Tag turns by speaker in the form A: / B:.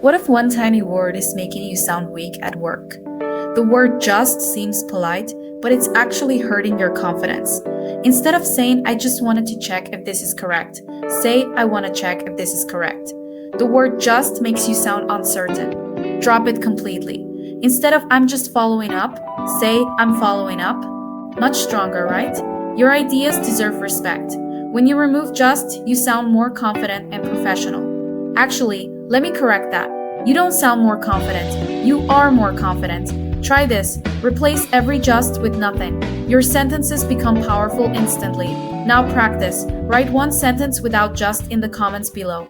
A: What if one tiny word is making you sound weak at work? The word just seems polite, but it's actually hurting your confidence. Instead of saying, I just wanted to check if this is correct, say, I want to check if this is correct. The word just makes you sound uncertain. Drop it completely. Instead of, I'm just following up, say, I'm following up. Much stronger, right? Your ideas deserve respect. When you remove just, you sound more confident and professional. Actually, let me correct that. You don't sound more confident. You are more confident. Try this. Replace every just with nothing. Your sentences become powerful instantly. Now practice. Write one sentence without just in the comments below.